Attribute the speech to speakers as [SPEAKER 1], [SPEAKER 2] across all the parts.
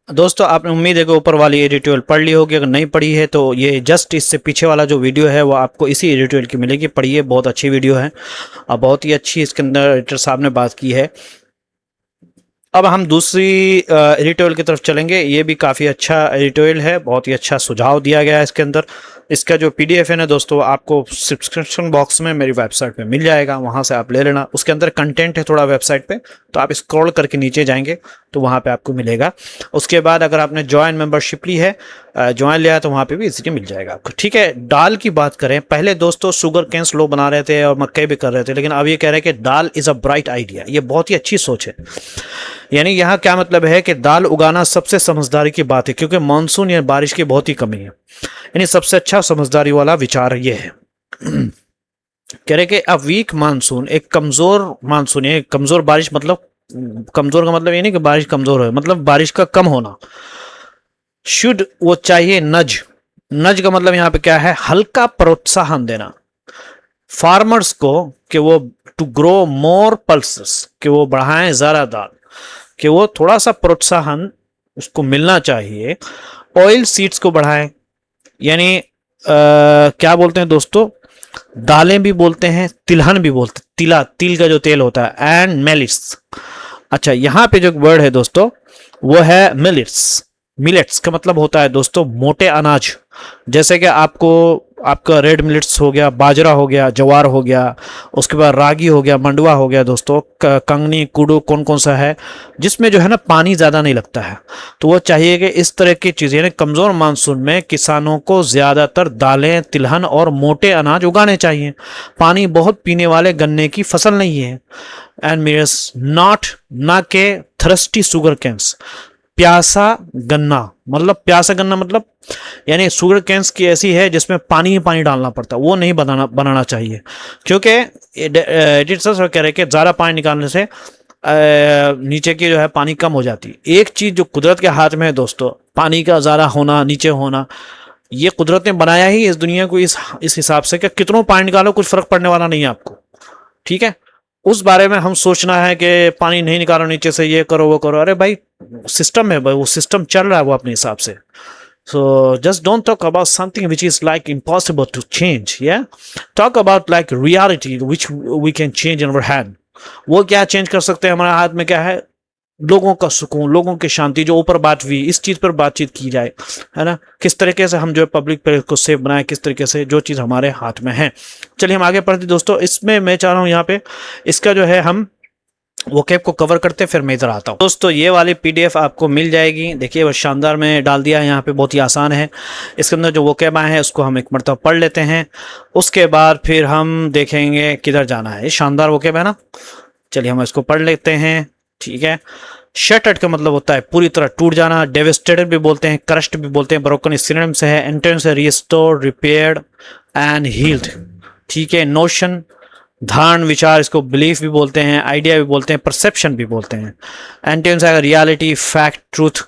[SPEAKER 1] दोस्तों आपने उम्मीद है कि ऊपर वाली एडिटोरियल पढ़ ली होगी। अगर नहीं पढ़ी है तो ये जस्ट इससे पीछे वाला जो वीडियो है वो आपको इसी एडिटोरियल की मिलेगी। पढ़िए, बहुत अच्छी वीडियो है और बहुत ही अच्छी इसके अंदर एडिटर साहब ने बात की है। अब हम दूसरी एडिटोरियल की तरफ चलेंगे। ये भी काफ़ी अच्छा एडिटोरियल है, बहुत ही अच्छा सुझाव दिया गया है इसके अंदर। इसका जो पीडीएफ है ना दोस्तों, आपको सब्सक्रिप्शन बॉक्स में मेरी वेबसाइट पे मिल जाएगा, वहाँ से आप ले लेना। उसके अंदर कंटेंट है थोड़ा वेबसाइट पे, तो आप स्क्रॉल करके नीचे जाएंगे तो वहाँ पे आपको मिलेगा। उसके बाद अगर आपने ज्वाइन मेंबरशिप ली है, ज्वाइन लिया है, तो वहाँ पे भी इजीली मिल जाएगा आपको। ठीक है, दाल की बात करें, पहले दोस्तों शुगर केन्स लोग बना रहे थे और मक्के भी कर रहे थे, लेकिन अब ये कह रहे हैं कि दाल इज़ अ ब्राइट आइडिया। ये बहुत ही अच्छी सोच है। यानी यहाँ क्या मतलब है कि दाल उगाना सबसे समझदारी की बात है, क्योंकि मानसून या बारिश की बहुत ही कमी है। यानी सबसे अच्छा समझदारी वाला विचार ये है। कह रहे कि अ वीक मानसून, एक कमजोर मानसून है। कमजोर बारिश मतलब, कमजोर का मतलब ये नहीं कि बारिश कमजोर है, मतलब बारिश का कम होना। शुड वो चाहिए नज। नज का मतलब यहाँ पे क्या है, हल्का प्रोत्साहन देना फार्मर्स को, कि वो टू ग्रो मोर पल्सेस, कि वो बढ़ाएं ज्यादा दाल, कि वो थोड़ा सा प्रोत्साहन उसको मिलना चाहिए। ऑयल सीड्स को बढ़ाएं, यानी क्या बोलते हैं दोस्तों, दालें भी बोलते हैं, तिलहन भी बोलते हैं, तिला, तिल का जो तेल होता है, एंड मिलेट्स। अच्छा, यहाँ पे जो वर्ड है दोस्तों वो है मिलेट्स। मिलेट्स का मतलब होता है दोस्तों मोटे अनाज। जैसे कि आपको, आपका रेड मिलेट्स हो गया, बाजरा हो गया, जवार हो गया, उसके बाद रागी हो गया, मंडवा हो गया दोस्तों, कंगनी, कुडू, कौन कौन सा है जिसमें जो है ना पानी ज़्यादा नहीं लगता है। तो वो चाहिए कि इस तरह की चीज़ें, यानी कमज़ोर मानसून में किसानों को ज़्यादातर दालें, तिलहन और मोटे अनाज उगाने चाहिए। पानी बहुत पीने वाले गन्ने की फसल नहीं है। एंड मीन्स नॉट, ना के थ्रस्टी शुगर कैंस, प्यासा गन्ना। मतलब प्यासा गन्ना मतलब यानी शुगर कैंस की ऐसी है जिसमें पानी ही पानी डालना पड़ता है, वो नहीं बनाना चाहिए। क्योंकि एडिटर्स कह रहे हैं कि ज़्यादा पानी निकालने से नीचे की जो है पानी कम हो जाती है। एक चीज़ जो कुदरत के हाथ में है दोस्तों, पानी का ज़्यादा होना, नीचे होना, ये कुदरत ने बनाया ही इस दुनिया को इस हिसाब से कि कितनों पानी निकालो कुछ फर्क पड़ने वाला नहीं है आपको। ठीक है, उस बारे में हम सोचना है कि पानी नहीं निकालो नीचे से, ये करो वो करो। अरे भाई, सिस्टम है भाई, वो सिस्टम चल रहा है वो अपने हिसाब से। So just don't talk about something which is like impossible to change. Yeah, talk about like reality which we can change in our hand. वो क्या चेंज कर सकते हैं, हमारे हाथ में क्या है, लोगों का सुकून, लोगों की शांति, जो ऊपर बात हुई इस चीज पर बातचीत की जाए, है ना। किस तरीके से हम जो है पब्लिक प्लेस को सेफ बनाए, किस तरीके से, जो चीज हमारे हाथ में है। चलिए हम आगे बढ़ते दोस्तों। इसमें मैं चाह रहा हूँ यहाँ पे इसका जो है हम वोकैब को कवर करते, फिर मैं इधर आता हूँ दोस्तों। ये वाली पीडीएफ आपको मिल जाएगी, देखिए वो शानदार में डाल दिया है यहाँ पे, बहुत ही आसान है। इसके अंदर जो वोकैब आए हैं उसको हम एक मरतबा पढ़ लेते हैं, उसके बाद फिर हम देखेंगे किधर जाना है। ये शानदार वोकैब है ना, चलिए हम इसको पढ़ लेते हैं। ठीक है, शटर्ड का मतलब होता है पूरी तरह टूट जाना, डेविस्टेटेड भी बोलते हैं, क्रस्ट भी बोलते हैं, ब्रोकन सिनोनिम से है, एंटेंस है रिस्टोर, रिपेयर्ड एंड हील्ड। ठीक है, नोशन, धारण, विचार, इसको बिलीफ भी बोलते हैं, आइडिया भी बोलते हैं, परसेप्शन भी बोलते हैं। एंटेंस है रियलिटी, फैक्ट, ट्रूथ।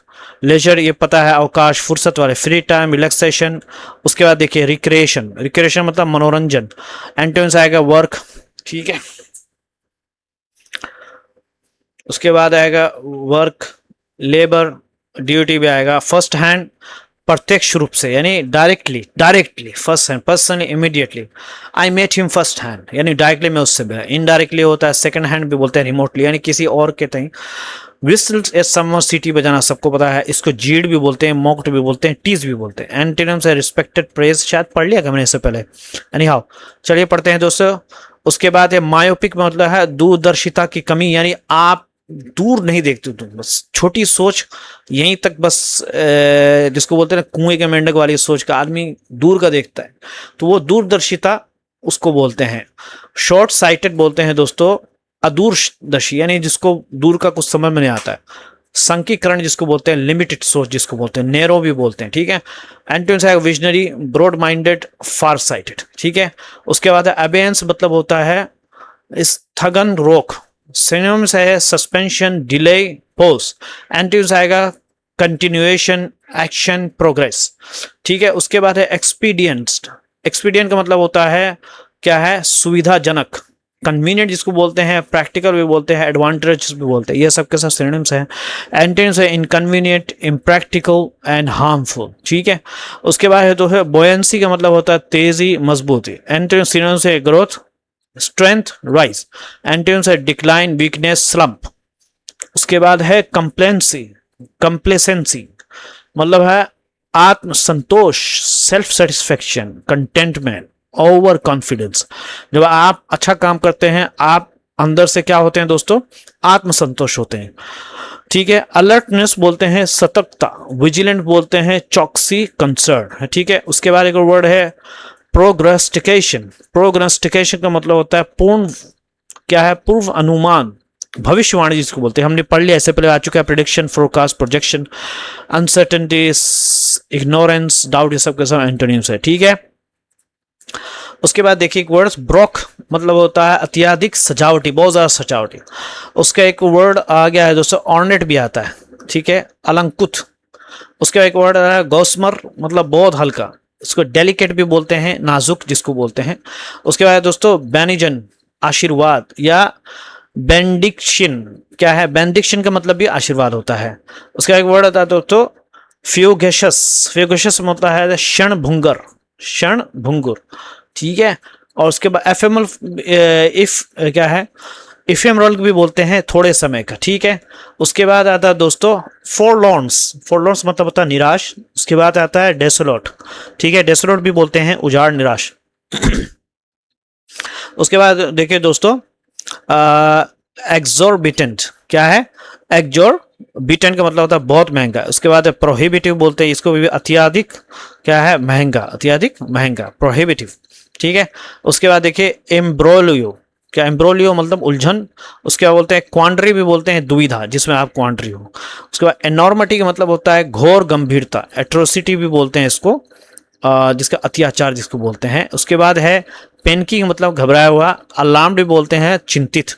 [SPEAKER 1] लेजर, ये पता है, अवकाश, फुर्सत वाले, फ्री टाइम, रिलैक्सेशन। उसके बाद देखिए रिक्रिएशन, रिक्रिएशन मतलब मनोरंजन। एंटेंस आएगा वर्क। ठीक है, उसके बाद आएगा वर्क, लेबर, ड्यूटी भी आएगा। फर्स्ट हैंड, प्रत्यक्ष रूप से, यानी directly, directly. First hand, personally, immediately. I met him first hand, यानी डायरेक्टली मैं उससे मिला। इनडायरेक्टली होता है सेकंड हैंड भी बोलते हैं, रिमोटली, यानी किसी और के तई। विस्टल एज समवन, सिटी बजाना, सबको पता है। इसको जीड भी बोलते हैं, मॉक्ड भी बोलते हैं, टीज भी बोलते हैं। एंटीनिम्स है रिस्पेक्टेड, प्रेज, शायद पढ़ लिया मैंने इससे पहले, एनी हाउ। चलिए पढ़ते हैं दोस्तों। उसके बाद है मायोपिक, मतलब है दूरदर्शिता की कमी, यानी आप दूर नहीं देखते तुम, बस छोटी सोच, यहीं तक बस, जिसको बोलते हैं ना कुएं के मेंढक वाली सोच का, आदमी दूर का देखता है, तो वो दूरदर्शिता उसको बोलते हैं। शॉर्ट साइटेड बोलते हैं दोस्तों अदूरदर्शी, यानी जिसको दूर का कुछ समझ में नहीं आता है। संकीकरण जिसको बोलते हैं, लिमिटेड सोच जिसको बोलते हैं, नैरो भी बोलते हैं। ठीक है, एंटोनिम्स है विजनरी, ब्रॉड माइंडेड, फार साइटेड। ठीक है, उसके बाद अबेयंस मतलब होता है स्थगन, रोक। सिनोनिम्स है सस्पेंशन, डिले, पोज। एंटीनिम्स आएगा कंटिन्यूएशन, एक्शन, प्रोग्रेस। ठीक है, उसके बाद है एक्सपीडियंट। एक्सपीडियंट का मतलब होता है क्या है, सुविधाजनक, कन्वीनियंट जिसको बोलते हैं, प्रैक्टिकल भी बोलते हैं, एडवांटेज भी बोलते हैं, ये सब के साथ सिनोनिम्स हैं। एंटोनिम्स है इनकन्वीनियंट, इम्प्रैक्टिकल एंड हार्मफुल, ठीक है। उसके बाद है तो है बोयंसी का मतलब होता है तेजी, मजबूती। एंटोनिम्स सिनोनिम्स है ग्रोथ, स्ट्रेंथ, राइज। एंटोनिम्स है डिक्लाइन, वीकनेस, स्लंप। उसके बाद है कंप्लेंसी, कंप्लेसेंसी मतलब है आत्मसंतोष, self satisfaction, contentment, over confidence. जब आप अच्छा काम करते हैं, आप अंदर से क्या होते हैं दोस्तों, आत्मसंतोष होते हैं, ठीक है। अलर्टनेस बोलते हैं सतर्कता, विजिलेंट बोलते हैं चौकसी, कंसर्न है, ठीक है। उसके बाद एक वर्ड है प्रोग्रेस्टिकेशन। प्रोग्रेस्टिकेशन का मतलब होता है पूर्ण, क्या है, पूर्व अनुमान, भविष्यवाणी जिसको बोलते हैं, हमने पढ़ लिया, ऐसे पहले आ चुका है। Prediction, forecast, projection, uncertainty, ignorance, doubt, ये सब के सब एंटोनिम्स है, ठीक है। उसके बाद देखिए एक वर्ड ब्रोक मतलब होता है अत्यधिक सजावटी, बहुत ज्यादा सजावटी। उसका एक वर्ड आ गया है दोस्तों ऑर्नेट भी आता है, ठीक है, अलंकुत। उसके बाद एक वर्ड है गौसमर मतलब बहुत हल्का, इसको डेलिकेट भी बोलते हैं, नाजुक जिसको बोलते हैं। उसके बाद दोस्तों बेनिजन, आशीर्वाद, या बेंडिक्शन, क्या है, बेंडिक्शन का मतलब भी आशीर्वाद होता है। उसका एक वर्ड आता है दोस्तों फ्यूगेशस। फ्यूगेशस मतलब है क्षण भंगुर, क्षण भंगुर, ठीक है। और उसके बाद एफेमल, इफ क्या है, इफेमरल भी बोलते हैं, थोड़े समय का, ठीक है। उसके बाद आता है दोस्तों फोरलॉन्स। फोरलॉन्स मतलब होता है निराश। उसके बाद आता है डेसोलोट, ठीक है, डेसोलोट भी बोलते हैं उजाड़, निराश। उसके बाद देखिए दोस्तों एक्सोर्बिटेंट, क्या है, एक्सोर्बिटेंट का मतलब होता है बहुत महंगा। उसके बाद प्रोहिबिटिव बोलते हैं इसको भी, अत्यधिक, क्या है, महंगा, अत्यधिक महंगा, प्रोहिबिटिव, ठीक है। उसके बाद देखिए एम्ब्रोलियो, क्या, एम्ब्रोलियो मतलब उलझन। उसके बाद बोलते हैं क्वांड्री भी बोलते हैं दुविधा, जिसमें आप क्वांड्री हो। उसके बाद एनॉर्मिटी का मतलब होता है घोर गंभीरता, एट्रोसिटी भी बोलते हैं इसको, जिसका अत्याचार जिसको बोलते हैं। उसके बाद है पेनकी मतलब घबराया हुआ, अलार्म भी बोलते हैं चिंतित,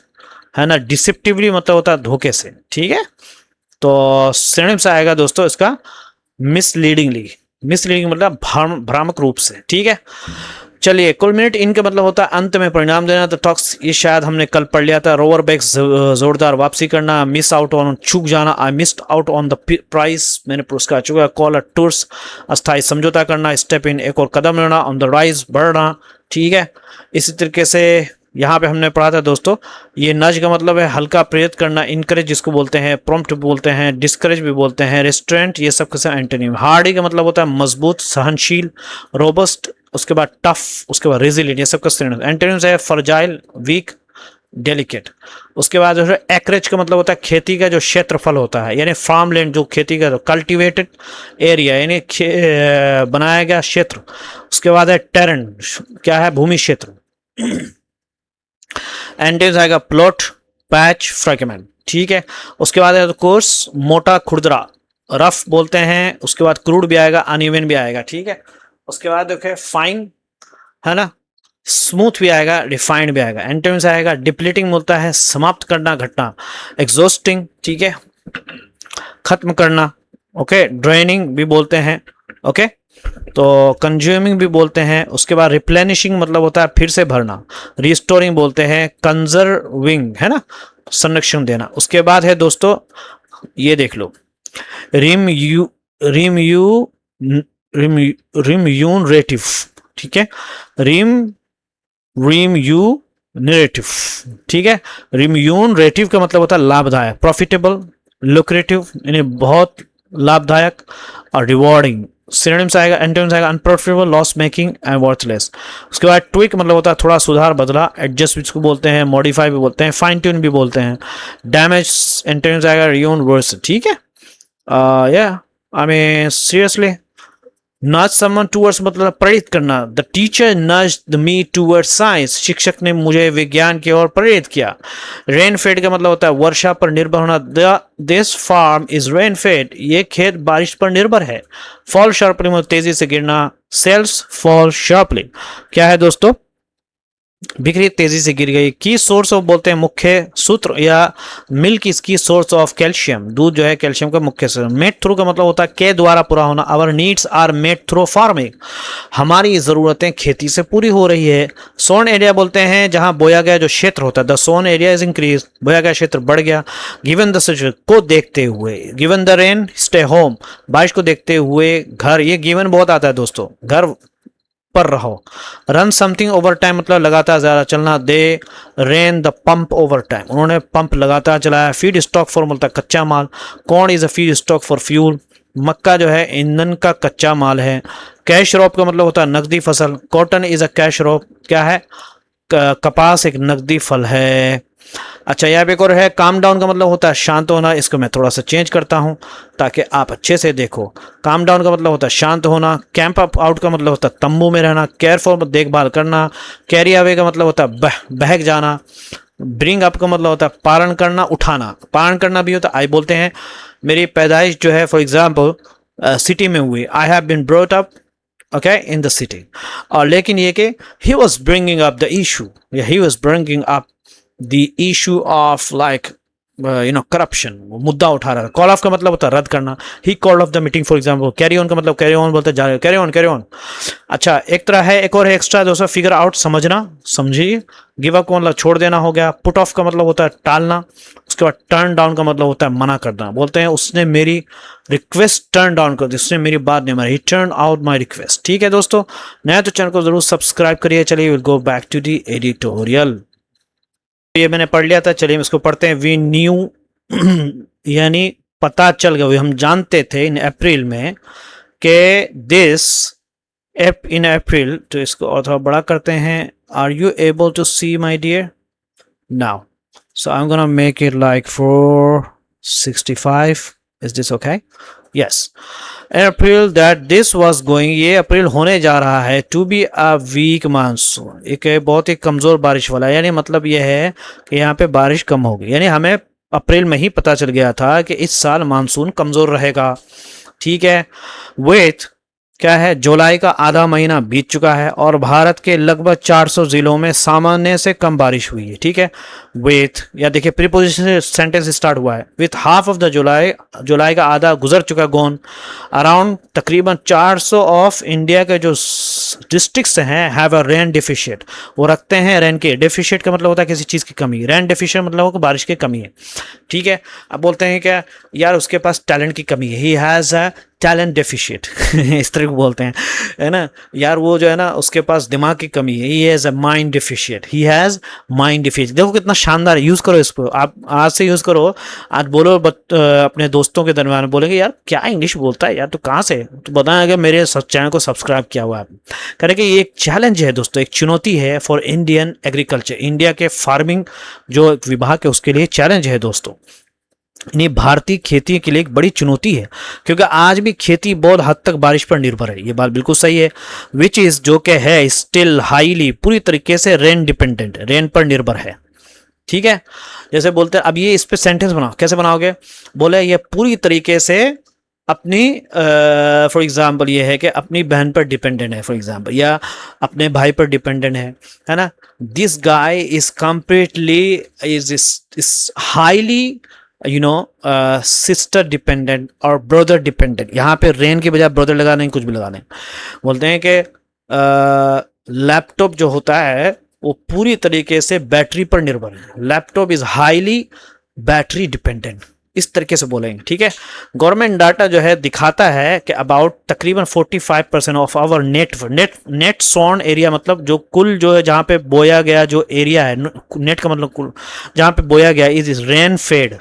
[SPEAKER 1] है ना। डिसेप्टिवली मतलब होता है धोखे से, ठीक है। तो सिनोनिम्स आएगा दोस्तों इसका मिसलीडिंगली, मिसलीडिंग मतलब भ्रामक रूप से, ठीक है। चलिए कुलमिनेट इनका मतलब होता है अंत में परिणाम देना। तो टॉक्स ये शायद हमने कल पढ़ लिया था। रोवर बैक जोरदार वापसी करना, मिस आउट ऑन, चूक जाना, I missed out on the price, मैंने पुरस्कार चुका। कॉल अ टूर्स, अस्थायी समझौता करना। स्टेप इन, एक और कदम लेना। ऑन द राइज, बढ़ना, ठीक है। इसी तरीके से यहाँ पे हमने पढ़ा था दोस्तों, ये नज का मतलब है हल्का प्रेरित करना, इनकरेज जिसको बोलते हैं, प्रॉम्प्ट बोलते हैं, डिस्करेज भी बोलते हैं, रेस्टोरेंट, ये सब कैसे एंटोनिम। हार्डी का मतलब होता है मजबूत, सहनशील, रोबस्ट। उसके बाद टफ, उसके बाद रेजिलिएंट, ये सब का सिनोनिम। एंटोनिम्स है फर्जाइल, वीक, डेलिकेट। उसके बाद जो है एक्रेज का मतलब होता है खेती का जो क्षेत्रफल होता है, यानी फार्म लैंड, जो खेती का कल्टिवेटेड एरिया, यानी बनाया गया क्षेत्र। उसके बाद है टेरेन, क्या है, भूमि क्षेत्र। एंटोनिम्स आएगा प्लॉट, पैच, फ्रैगमेंट, ठीक है। उसके बाद है कोर्स, मोटा, खुरदरा, रफ बोलते हैं। उसके बाद क्रूड भी आएगा, अनइवन भी आएगा, ठीक है। उसके बाद देखिए फाइन, है ना, स्मूथ भी आएगा, रिफाइंड भी आएगा। एंटोनिम्स आएगा डिप्लीटिंग बोलता है समाप्त करना, घटना, एग्जॉस्टिंग, ठीक है, खत्म करना, ओके, ड्रेनिंग भी बोलते हैं, ओके। तो कंज्यूमिंग भी बोलते हैं। उसके बाद रिप्लेनिशिंग मतलब होता है फिर से भरना, रिस्टोरिंग बोलते हैं, कंजर्विंग, है ना, संरक्षण देना। उसके बाद है दोस्तों ये देख लो रिम्यूनरेटिव, ठीक है, रिम्यूनरेटिव, ठीक है। रिम्यूनरेटिव का मतलब होता है लाभदायक, प्रॉफिटेबल, लुक्रेटिव यानी बहुत लाभदायक, और रिवॉर्डिंग। सिनोनिम्स आएगा, एंटोनिम्स आएगा unprofitable, loss making and worthless. उसके बाद ट्विक मतलब होता है थोड़ा सुधार, बदला, एडजस्ट जिसको बोलते हैं, मॉडिफाई भी बोलते हैं, फाइन ट्यून भी बोलते हैं। डैमेज, एंटोनिम्स आएगा रियूनवर्स, ठीक है। या I mean seriously, nudge someone towards मतलब प्रेरित करना। The teacher nudged me towards science, शिक्षक ने मुझे विज्ञान की ओर प्रेरित किया। रेन फेड का मतलब होता है वर्षा पर निर्भर होना। This farm is rain fed, ये खेत बारिश पर निर्भर है। फॉल शार्पली मतलब तेजी से गिरना। सेल्स फॉल शार्पली, क्या है दोस्तों, बिखरी तेजी से गिर गई। की सोर्स ऑफ बोलते हैं मुख्य सूत्र, या मिल्क इसकी सोर्स ऑफ कैल्शियम, दूध जो है कैल्शियम का मुख्य स्रोत। मेड थ्रू का मतलब होता है के द्वारा पूरा होना। Our needs are made through farming, हमारी ज़रूरतें खेती से पूरी हो रही है। सोन एरिया बोलते हैं जहां बोया गया जो क्षेत्र होता है, the sown area is increase, बोया गया क्षेत्र बढ़ गया। गिवन द सिचुएशन को देखते हुए, given the rain stay home, बारिश को देखते हुए घर, ये गिवन बहुत आता है दोस्तों, घर पर रहो। रन समथिंग ओवर टाइम मतलब लगातार ज्यादा चलना। They ran the pump over time, उन्होंने पंप लगातार चलाया। फीड स्टॉक फॉर मतलब कच्चा माल। Corn is a feedstock for fuel, मक्का जो है ईंधन का कच्चा माल है। कैश क्रॉप का मतलब होता है नकदी फसल। Cotton is a cash crop, क्या है, कपास एक नकदी फल है। अच्छा, यहाँ पे एक और है, काम डाउन का मतलब होता है शांत होना। इसको मैं थोड़ा सा चेंज करता हूँ ताकि आप अच्छे से देखो। काम डाउन का मतलब होता है शांत होना। कैंप अप आउट का मतलब होता है तंबू में रहना। केयर फॉर देखभाल करना। कैरी अवे का मतलब होता है बहक जाना। ब्रिंग अप का मतलब होता है पालन करना, उठाना। पालन करना भी होता है, आई बोलते हैं मेरी पैदाइश जो है फॉर एग्जाम्पल सिटी में हुई, I have been brought up okay in the city. और लेकिन ये कि he was bringing up the issue, या he was bringing up the issue of like corruption, मुद्दा उठा रहा है। कॉल ऑफ का मतलब होता है रद्द करना। He called off the meeting for example. Carry on का मतलब कैरी ऑन बोलते हैं कैरी ऑन कैरी ऑन। अच्छा, एक तरह है, एक और है एक्स्ट्रा दोस्तों, फिगर आउट समझना, समझिए। गिव अप का मतलब छोड़ देना हो गया। पुट ऑफ का मतलब होता है टालना। उसके बाद टर्न डाउन का मतलब होता है मना करना। बोलते हैं उसने मेरी रिक्वेस्ट टर्न डाउन कर दी, उसने मेरी बात नहीं मानी, ही टर्न आउट माई रिक्वेस्ट। ठीक है दोस्तों, नया तो चैनल को जरूर सब्सक्राइब करिए। चलिए will go back to the editorial. ये मैंने पढ़ लिया था, चलिए हम इसको पढ़ते हैं। वी न्यू यानी पता चल गया, हम जानते थे इन अप्रैल में कि दिस इन अप्रैल, तो इसको और थोड़ा बड़ा करते हैं। Are you able to see my dear now? So I am gonna make it like 465। Is this okay? Yes. April that this was going, ये अप्रैल होने जा रहा है to be a weak monsoon, एक बहुत ही कमज़ोर बारिश वाला। यानी मतलब ये है कि यहाँ पे बारिश कम होगी। यानी हमें अप्रैल में ही पता चल गया था कि इस साल मानसून कमज़ोर रहेगा। ठीक है। विथ क्या है, जुलाई का आधा महीना बीत चुका है और भारत के लगभग 400 जिलों में सामान्य से कम बारिश हुई है। ठीक है। विथ, या देखिए प्रीपोजिशन से सेंटेंस स्टार्ट हुआ है। With half of the July, जुलाई का आधा गुजर चुका। गोन अराउंड तकरीबन 400 ऑफ इंडिया के जो डिस्ट्रिक्ट्स हैं हैव अ रेन डिफिशिएट, वो रखते हैं रेन के। डिफिशिएट का मतलब होता है किसी चीज़ की कमी। रेन डिफिशिएट मतलब होगा बारिश की कमी है। ठीक है। अब बोलते हैं क्या, यार उसके पास टैलेंट की कमी है, he has a talent deficit इस तरह को बोलते हैं, है ना। यार वो जो है ना उसके पास दिमाग की कमी है, he has a mind deficit, he has mind deficit. देखो कितना शानदार, यूज़ करो इसको, आप आज से यूज़ करो। आज बोलो अपने दोस्तों के दरमियान बोलेंगे यार क्या इंग्लिश बोलता है यार, तो कहाँ से, तो बताएंगे मेरे चैनल को सब्सक्राइब किया हुआ है। करें कि ये एक चैलेंज है दोस्तों, एक चुनौती है फॉर इंडियन एग्रीकल्चर, इंडिया के फार्मिंग जो विभाग है उसके लिए चैलेंज है दोस्तों। यानी भारतीय खेती के लिए एक बड़ी चुनौती है, क्योंकि आज भी खेती बहुत हद तक बारिश पर निर्भर है। ये बात बिल्कुल सही है। विच इज, जो कि है, स्टिल हाईली, पूरी तरीके से रेन डिपेंडेंट, रेन पर निर्भर है। ठीक है। जैसे बोलते हैं, अब ये इस पे सेंटेंस बनाओ, कैसे बनाओगे? बोले ये पूरी तरीके से अपनी फॉर एग्जाम्पल ये है कि अपनी बहन पर डिपेंडेंट है फॉर एग्जाम्पल, या अपने भाई पर डिपेंडेंट है ना। This guy is completely is highly sister dependent और ब्रदर डिपेंडेंट। यहाँ पे रेन के बजाय ब्रदर लगा नहीं, कुछ भी लगा नहीं। बोलते हैं कि लैपटॉप जो होता है वो पूरी तरीके से बैटरी पर निर्भर है। Laptop is highly battery dependent, इस तरीके से बोलेंगे। ठीक है। गवर्नमेंट डाटा जो है दिखाता है कि अबाउट तकरीबन 45% of our net sown area, मतलब जो कुल जो है जहाँ पे बोया गया जो एरिया है, नेट का मतलब कुल जहाँ पे बोया गया, इज रेन फेड।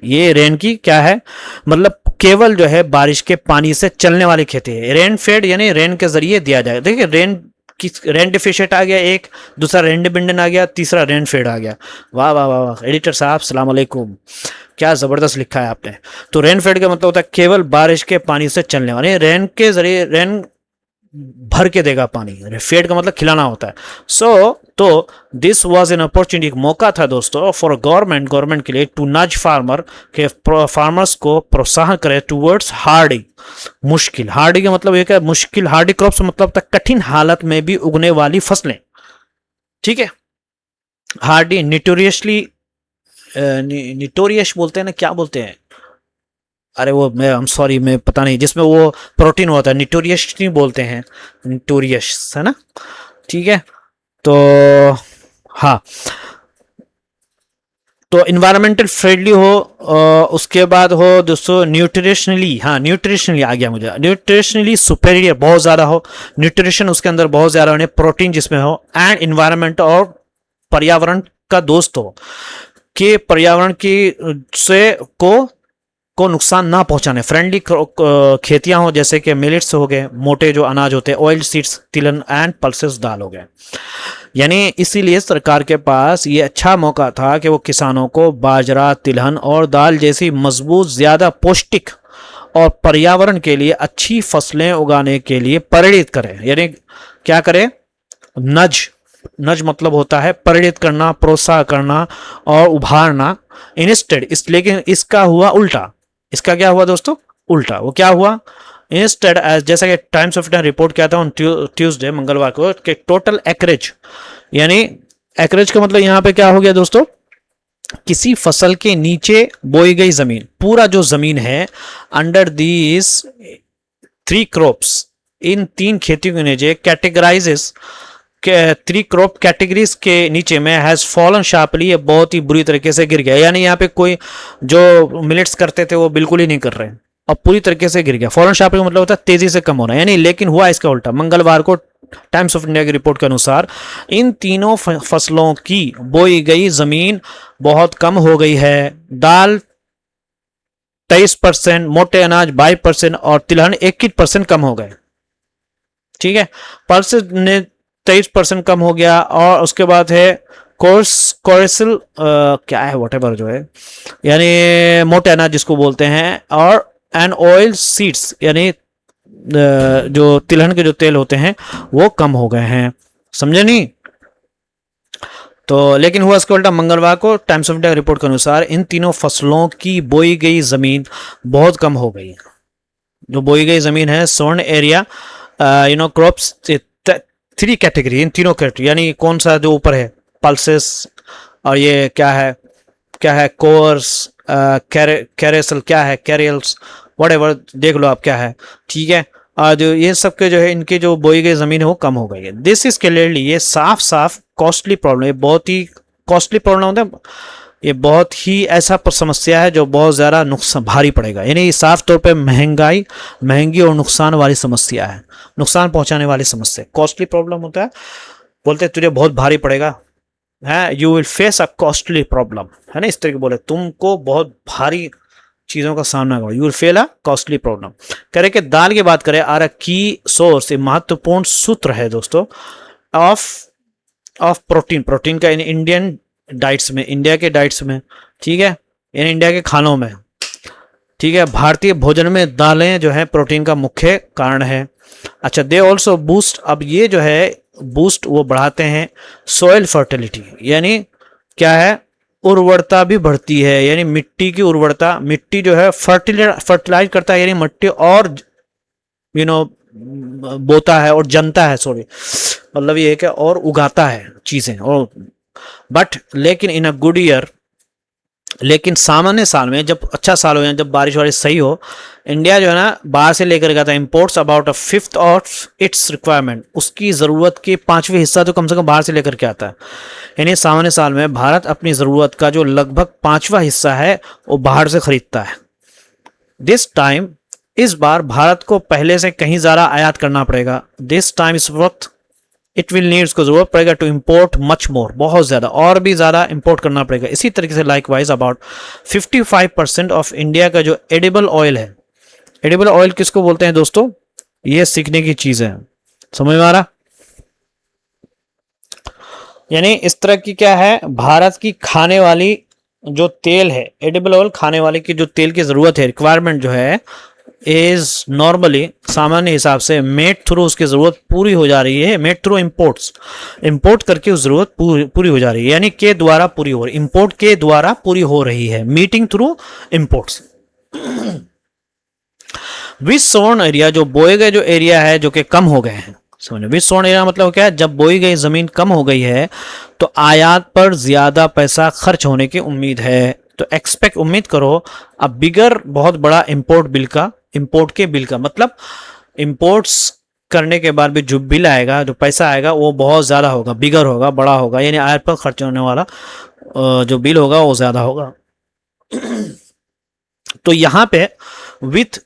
[SPEAKER 1] ये रेन की क्या है, मतलब केवल जो है बारिश के पानी से चलने वाली खेती है। रेन फेड यानी रेन के जरिए दिया जाएगा। देखिए रेन डिफिशिएंट आ गया एक, दूसरा रेन डिपेंडेंट आ गया, तीसरा रेन फेड आ गया। वाह वाह वाह वाह, एडिटर साहब सलाम अलैकुम, क्या ज़बरदस्त लिखा है आपने। तो रेन फेड का मतलब होता है केवल बारिश के पानी से चलने वाले, रेन के जरिए रेन भर के देगा पानी। फेड का मतलब खिलाना होता है। तो दिस वाज एन अपॉर्चुनिटी, एक मौका था दोस्तों फॉर गवर्नमेंट के लिए टू नज फार्मर, के फार्मर्स को प्रोत्साहन करे टूवर्ड्स हार्डी, मुश्किल। हार्डी का मतलब ये क्या, मुश्किल। हार्डी क्रॉप्स मतलब तक कठिन हालत में भी उगने वाली फसलें। ठीक है। हार्डी निटोरियस बोलते हैं ना, क्या बोलते हैं, अरे वो मैं I'm सॉरी, मैं पता नहीं, जिसमें वो प्रोटीन होता है, निटोरियस नहीं बोलते हैं, निटोरियस है ना, ठीक है। तो हाँ, तो इन्वायरमेंटल फ्रेंडली हो, उसके बाद हो दोस्तों न्यूट्रिशनली, हाँ न्यूट्रिशनली आ गया मुझे, न्यूट्रिशनली सुपेरियर, बहुत ज़्यादा हो, न्यूट्रिशन उसके अंदर बहुत ज़्यादा होने, प्रोटीन जिसमें हो, एंड इन्वायरमेंट और पर्यावरण का दोस्त हो, कि पर्यावरण की से को नुकसान ना पहुंचाने, फ्रेंडली खेतियां हो, जैसे कि मिलेट्स हो गए, मोटे जो अनाज होते हैं, ऑयल सीड्स, तिलहन एंड पल्सेस दाल हो गए। यानी इसीलिए सरकार के पास ये अच्छा मौका था कि वो किसानों को बाजरा, तिलहन और दाल जैसी मजबूत, ज़्यादा पौष्टिक और पर्यावरण के लिए अच्छी फसलें उगाने के लिए प्रेरित करें। यानी क्या करें, नज नज मतलब होता है प्रेरित करना, प्रोत्साहन करना और उभारना। इंस्टेड लेकिन इसका हुआ उल्टा, इसका क्या हुआ दोस्तों, उल्टा। वो क्या हुआ, इंस्टेड जैसा कि टाइम्स ऑफ इंडिया रिपोर्ट किया था ऑन ट्यूसडे, मंगलवार को, कि टोटल एकरेज, यानी एकरेज का मतलब यहां पे क्या हो गया दोस्तों, किसी फसल के नीचे बोई गई जमीन, पूरा जो जमीन है, अंडर दीज 3 क्रॉप्स, इन 3 खेतियों के नीचे, कैटेगराइजेस 3 क्रॉप कैटेगरीज के नीचे में हैज फॉलन शार्पली, ये बहुत ही बुरी तरीके से गिर गया। यानी यहाँ पे कोई जो मिलेट्स करते थे वो बिल्कुल ही नहीं कर रहे, और पूरी तरीके से गिर गया। फॉलन शार्पली मतलब होता है तेजी से कम होना, यानी लेकिन हुआ इसका उल्टा। मंगलवार को टाइम्स ऑफ इंडिया की रिपोर्ट के अनुसार इन तीनों फसलों की बोई गई जमीन बहुत कम हो गई है। दाल 23%, मोटे अनाज 22% और तिलहन 21% कम हो गए, ठीक है। पल्सेस ने 23% कम हो गया, और उसके बाद है कोरेसिल क्या है वॉटेवर जो है, यानी मोटे अनाज जिसको बोलते हैं, और एंड ऑयल सीड्स, यानी जो तिलहन के जो तेल होते हैं वो कम हो गए हैं, समझे नहीं। तो लेकिन हुआ इसके उल्टा, मंगलवार को टाइम्स ऑफ इंडिया रिपोर्ट के अनुसार इन तीनों फसलों की बोई गई जमीन बहुत कम हो गई। जो बोई गई जमीन है, सोन एरिया, क्रॉप्स 3 कैटेगरी, इन तीनों कैटेगरी, यानी कौन सा जो ऊपर है, पल्सेस, और ये क्या है कोर्स, कैरेसल, क्या है कैरियल्स, व्हाटएवर देख लो आप क्या है, ठीक है। और जो ये सब के जो है, इनकी जो बोई गई जमीन है वो कम हो गई है। दिस इज क्लियरली, ये साफ साफ कॉस्टली प्रॉब्लम, ये बहुत ही कॉस्टली प्रॉब्लम होता है, ये बहुत ही ऐसा समस्या है जो बहुत ज़्यादा नुकसान भारी पड़ेगा। यानी साफ तौर पे महंगी और नुकसान वाली समस्या है, नुकसान पहुंचाने वाली समस्या। कॉस्टली प्रॉब्लम होता है, बोलते हैं तुझे बहुत भारी पड़ेगा, है you will face a costly problem, है ना, इस तरीके बोले, तुमको बहुत भारी चीज़ों का सामना करो, you will fail a costly problem. कह रहे कि दाल की बात करें, आर की सोर्स, महत्वपूर्ण सूत्र है दोस्तों ऑफ प्रोटीन का इन इंडियन डाइट्स में, इंडिया के डाइट्स में, ठीक है, इन इंडिया के खानों में, ठीक है। भारतीय भोजन में दालें जो है प्रोटीन का मुख्य कारण है। अच्छा, दे ऑल्सो बूस्ट, अब ये जो है बूस्ट वो बढ़ाते हैं सॉइल फर्टिलिटी, यानी क्या है, उर्वरता भी बढ़ती है, यानी मिट्टी की उर्वरता, मिट्टी जो है फर्टिलाइज करता है, यानी मिट्टी और बोता है और जनता है, सॉरी मतलब ये है कि और उगाता है चीजें, और बट लेकिन इन अ गुड ईयर, लेकिन सामान्य साल में, जब अच्छा साल हो या जब बारिश वारिश सही हो, इंडिया जो है ना बाहर से लेकर गया था, imports about 1/5 of its requirement, उसकी ज़रूरत के 5वां हिस्सा तो कम से कम बाहर से लेकर के आता है। यानी सामान्य साल में भारत अपनी ज़रूरत का जो लगभग 5वां हिस्सा है वो बाहर से खरीदता है। दिस टाइम, इस बार भारत को पहले से कहीं ज़्यादा आयात करना पड़ेगा। दिस टाइम, इस वक्त, इट विल नीड्स को जरूरत पड़ेगा टू इम्पोर्ट मच मोर, बहुत ज़्यादा, और भी ज़्यादा इम्पोर्ट करना पड़ेगा। इसी तरीके से लाइकवाइज अबाउट 55% ऑफ इंडिया का जो एडिबल ऑयल है, एडिबल ऑयल किसको बोलते हैं दोस्तों, ये सीखने की चीज़ है, समझ में आ रहा। यानी इस तरह की क्या है, भारत की खाने वाली जो तेल है, एडिबल ऑयल खाने वाले की जो तेल की ज़रूरत है, रिक्वायरमेंट जो है, इज नॉर्मली, सामान्य हिसाब से मेड थ्रू उसकी ज़रूरत पूरी हो जा रही है, मेड थ्रू इम्पोर्ट करके उस ज़रूरत पूरी हो जा रही है, यानी के द्वारा पूरी हो रही, इम्पोर्ट के द्वारा पूरी हो रही है, मीटिंग थ्रू इम्पोर्ट्स। विच सोन एरिया, जो बोए गए जो एरिया है जो कि कम हो गए हैं, समझो, विथ सोन एरिया मतलब क्या है, जब बोई गई जमीन कम हो गई है तो आयात पर ज्यादा पैसा खर्च होने की उम्मीद है। तो एक्सपेक्ट, उम्मीद करो, अब बिगर, बहुत बड़ा इंपोर्ट के बिल का मतलब इंपोर्ट्स करने के बाद भी जो बिल आएगा, जो पैसा आएगा वो बहुत ज़्यादा होगा, बिगर होगा, बड़ा होगा, यानी आयात पर खर्च होने वाला जो बिल होगा वो ज़्यादा होगा। तो यहाँ पे विथ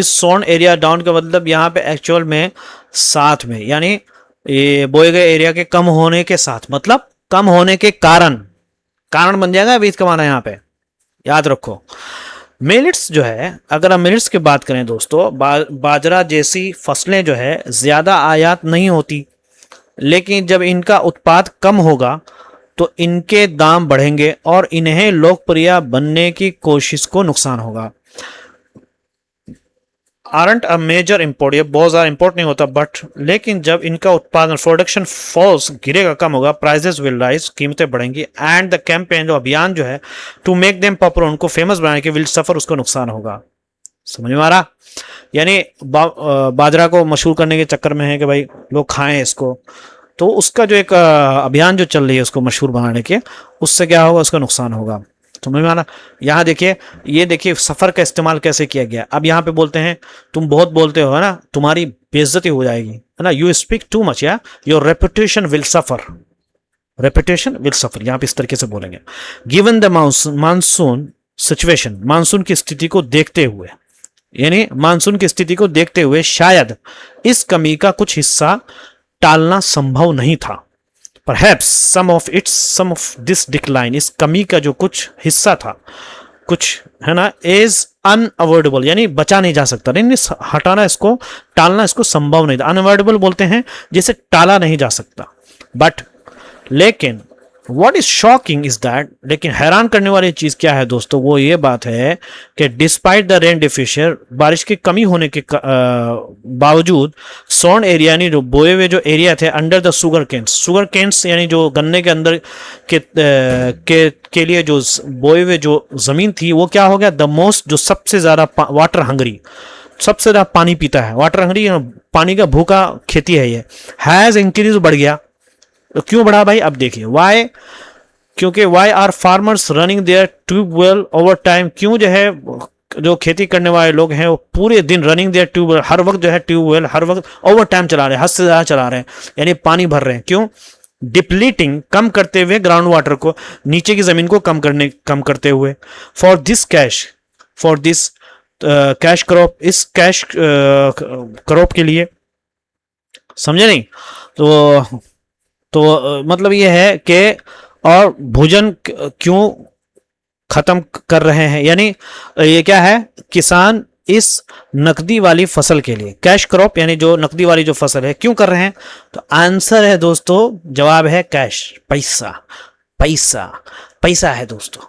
[SPEAKER 1] सोन एरिया डाउन का मतलब यहाँ पे एक्चुअल में साथ में, यानी ये बोए गए एरिया के कम होने के साथ, मतलब कम होने के कारण बन जाएगा विथ का माना यहाँ पे, याद रखो। मिलेट्स जो है, अगर हम मिलेट्स की बात करें दोस्तों, बाजरा जैसी फसलें जो है ज़्यादा आयात नहीं होती, लेकिन जब इनका उत्पाद कम होगा तो इनके दाम बढ़ेंगे और इन्हें लोकप्रिय बनने की कोशिश को नुकसान होगा। आरंट अ मेजर इंपोर्ट, ये बहुत ज़्यादा इंपोर्ट नहीं होता, बट लेकिन जब इनका उत्पादन, प्रोडक्शन फॉल्स, गिरेगा, कम होगा, प्राइजेस विल राइज, कीमतें बढ़ेंगी, एंड द कैंपेन, जो अभियान जो है, टू मेक देम पॉपुलर, उनको फेमस बनाने के, विल सफर, उसको नुकसान होगा। समझ में आ रहा? यानी बाजरा को मशहूर करने के चक्कर में है कि भाई लोग खाएं इसको, तो उसका जो एक अभियान जो चल रही है उसको मशहूर बनाने के, उससे क्या होगा, उसका नुकसान होगा। समझ में आना? यहाँ देखिए, ये देखिए सफ़र का इस्तेमाल कैसे किया गया। अब यहाँ पे बोलते हैं, तुम बहुत बोलते हो, है ना, तुम्हारी बेइज्जती हो जाएगी, है ना, यू स्पीक टू मच, या your reputation will suffer, reputation will suffer, यहाँ पे इस तरीके से बोलेंगे। Given the monsoon situation, monsoon की स्थिति को देखते हुए, यानी मानसून की स्थिति को देखते हुए शायद इस कमी का कुछ हिस्सा टालना संभव नहीं था। Perhaps some of this decline, इस कमी का जो कुछ हिस्सा था, कुछ, है ना, is unavoidable, यानी बचा नहीं जा सकता, नहीं, हटाना, इसको टालना, इसको संभव नहीं था। unavoidable बोलते हैं जिसे टाला नहीं जा सकता। बट लेकिन what is shocking is that, लेकिन हैरान करने वाली चीज क्या है दोस्तों, वो ये बात है कि डिस्पाइट द रेन डिफिशियर, बारिश की कमी होने के बावजूद, सोन एरिया, यानी जो बोए हुए जो एरिया थे, अंडर द शुगर केन्स यानी जो गन्ने के अंदर के लिए जो बोए हुए जो जमीन थी, वो क्या हो गया, द मोस्ट, जो सबसे ज्यादा वाटर हंगरी, सबसे ज्यादा पानी पीता है, वाटर हंगरी, पानी का भूखा खेती है ये, हैज इंक्रीज, बढ़ गया। तो क्यों बढ़ा भाई? अब देखिए वाई, क्योंकि why are farmers running their tubewell over time, क्यों जो है जो खेती करने वाले लोग हैं वो पूरे दिन रनिंग देयर ट्यूबवेल, हर वक्त जो है ट्यूबवेल हर वक्त ओवर टाइम चला रहे हैं, हद से ज़्यादा चला रहे हैं, यानी पानी भर रहे हैं। क्यों? डिप्लीटिंग, कम करते हुए, ग्राउंड वाटर को, नीचे की जमीन को कम करते हुए। फॉर दिस कैश क्रॉप, इस कैश क्रॉप के लिए, समझे नहीं? तो मतलब ये है कि और भोजन क्यों खत्म कर रहे हैं, यानी ये क्या है, किसान इस नकदी वाली फसल के लिए, कैश क्रॉप यानी जो नकदी वाली जो फसल है, क्यों कर रहे हैं? तो आंसर है दोस्तों, जवाब है कैश, पैसा है दोस्तों,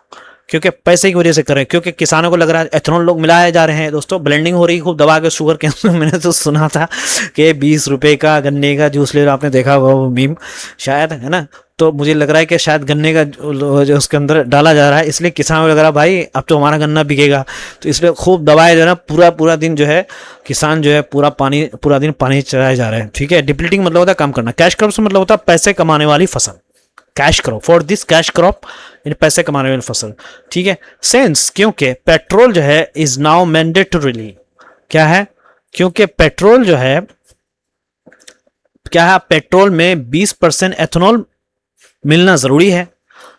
[SPEAKER 1] क्योंकि पैसे की वजह से कर रहे हैं, क्योंकि किसानों को लग रहा है एथेनॉल लोग मिलाए जा रहे हैं दोस्तों, ब्लेंडिंग हो रही खूब दबा के शुगर के। मैंने तो सुना था कि 20 रुपए का गन्ने का जूस ले रहा, आपने देखा होगा वो मीम शायद, है ना, तो मुझे लग रहा है कि शायद गन्ने का जो उसके अंदर डाला जा रहा है, इसलिए किसानों को लग रहा है भाई अब तो हमारा गन्ना बिकेगा, तो इसलिए खूब दबाए जा रहा है, पूरा दिन जो है किसान जो है पूरा दिन पानी चलाए जा रहे हैं। ठीक है, डिप्लीटिंग मतलब होता है कम करना, कैश क्रॉप से मतलब होता है पैसे कमाने वाली फसल, cash crop, for this cash crop, पैसे कमाने वाली फसल। ठीक है, सेंस, क्योंकि पेट्रोल जो है इज नाउ मैंडेटरीली, क्या है, क्योंकि पेट्रोल जो है क्या है, पेट्रोल में 20% एथेनॉल मिलना जरूरी है,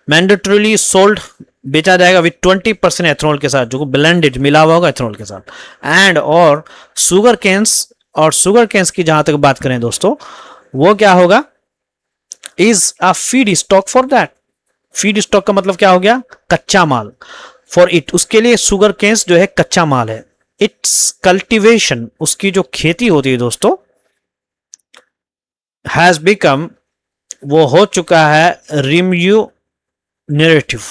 [SPEAKER 1] मैंडेटरीली सोल्ड, बेचा जाएगा विद 20% एथेनॉल के साथ, जो ब्लेंडेड मिला हुआ होगा एथेनॉल के साथ, एंड और शुगर केन्स की जहां तक बात करें दोस्तों, वो क्या होगा, is a feedstock for that. Feed stock का मतलब क्या हो गया, कच्चा माल, फॉर इट, उसके लिए शुगर केन्स जो है कच्चा माल है। इट्स कल्टीवेशन, उसकी जो खेती होती है दोस्तों, हैज बिकम, वो हो चुका है रिम्यूनरेटिव,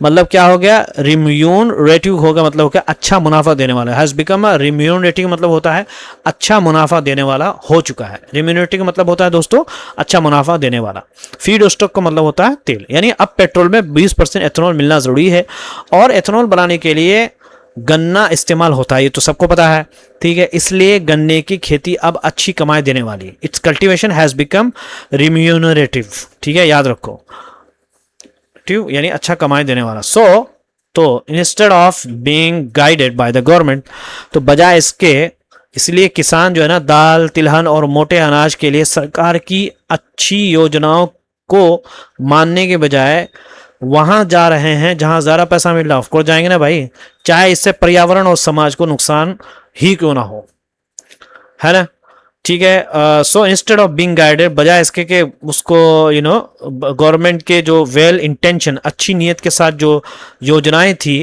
[SPEAKER 1] मतलब क्या हो गया, रिम्यूनरेटिव होगा मतलब हो गया अच्छा मुनाफा देने वाला, हैज बिकम अ रिम्यूनरेटिव मतलब होता है अच्छा मुनाफा देने वाला हो चुका है, रिम्यूनरेटिव मतलब होता है दोस्तों अच्छा मुनाफा देने वाला। फीड स्टॉक का मतलब होता है तेल, यानी अब पेट्रोल में 20% एथेनॉल मिलना जरूरी है, और एथेनॉल बनाने के लिए गन्ना इस्तेमाल होता है, ये तो सबको पता है, ठीक है। इसलिए गन्ने की खेती अब अच्छी कमाई देने वाली है। It's cultivation has become remunerative, ठीक है, याद रखो, ठीक, यानी अच्छा कमाई देने वाला। तो instead of being guided by the government, तो बजाय इसके, इसलिए किसान जो है ना दाल, तिलहन और मोटे अनाज के लिए सरकार की अच्छी योजनाओं को मानने के बजाय वहां जा रहे हैं जहां ज़्यादा पैसा मिल रहा है। ऑफकोर्स जाएंगे ना भाई, चाहे इससे पर्यावरण और समाज को नुकसान ही क्यों ना हो, है ना, ठीक है। So instead of being guided, बजाय इसके कि उसको गवर्नमेंट के जो वेल इंटेंशन, अच्छी नीयत के साथ जो योजनाएं थी,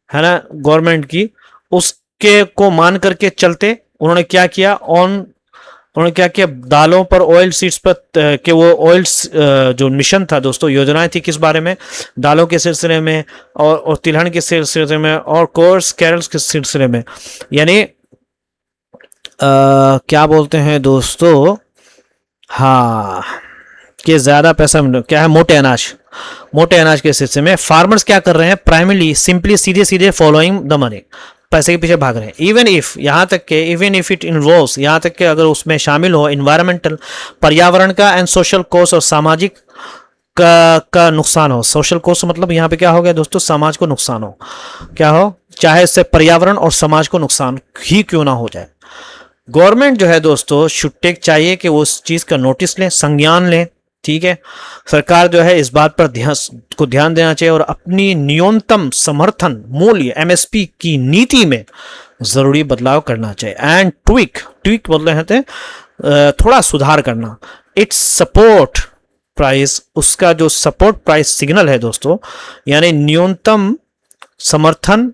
[SPEAKER 1] है ना, गवर्नमेंट की, उसके को मान करके चलते, उन्होंने क्या किया, उन्होंने क्या किया, दालों पर, ऑयल सीड्स पर के वो ऑयल्स, जो मिशन था दोस्तों, योजनाएं थी किस बारे में, दालों के सिलसिले में और तिलहन के सिलसिले में और कोर्स कैरल्स के सिलसिले में, यानी क्या बोलते हैं दोस्तों, हाँ, कि ज़्यादा पैसा क्या है, मोटे अनाज के सिलसिले में फार्मर्स क्या कर रहे हैं, प्राइमरली सिंपली सीधे सीधे फॉलोइंग द मनी, पैसे के पीछे भाग रहे हैं। इवन इफ, यहाँ तक के इवन इफ इट इन्वॉल्व्स, यहाँ तक के अगर उसमें शामिल हो इन्वायरमेंटल, पर्यावरण का, एंड सोशल कॉस्ट, और सामाजिक का नुकसान हो। सोशल कॉस्ट मतलब यहाँ पे क्या हो गया दोस्तों, समाज को नुकसान हो, क्या हो, चाहे इससे पर्यावरण और समाज को नुकसान ही क्यों ना हो जाए। गवर्नमेंट जो है दोस्तों शुड टेक, चाहिए कि वो उस चीज़ का नोटिस लें, संज्ञान लें, ठीक है। सरकार जो है इस बात पर ध्यान देना चाहिए और अपनी न्यूनतम समर्थन मूल्य एमएसपी की नीति में जरूरी बदलाव करना चाहिए। एंड ट्विक बोलते हैं थोड़ा सुधार करना। इट्स सपोर्ट प्राइस, उसका जो सपोर्ट प्राइस सिग्नल है दोस्तों, यानी न्यूनतम समर्थन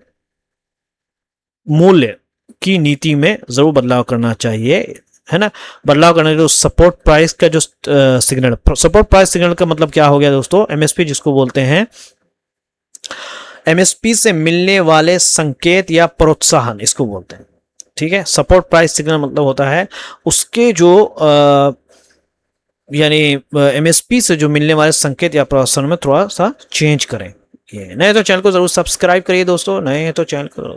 [SPEAKER 1] मूल्य की नीति में जरूर बदलाव करना चाहिए, है ना। बदलाव करने के सपोर्ट प्राइस का जो सिग्नल, सपोर्ट प्राइस सिग्नल का मतलब क्या हो गया दोस्तों, एमएसपी जिसको बोलते हैं, एमएसपी से मिलने वाले संकेत या प्रोत्साहन, इसको बोलते हैं, ठीक है। सपोर्ट प्राइस सिग्नल मतलब होता है उसके जो यानी एमएसपी से जो मिलने वाले संकेत या प्रोत्साहन में थोड़ा सा चेंज करें। ये नए तो चैनल को जरूर सब्सक्राइब करिए दोस्तों, नए हैं तो चैनल को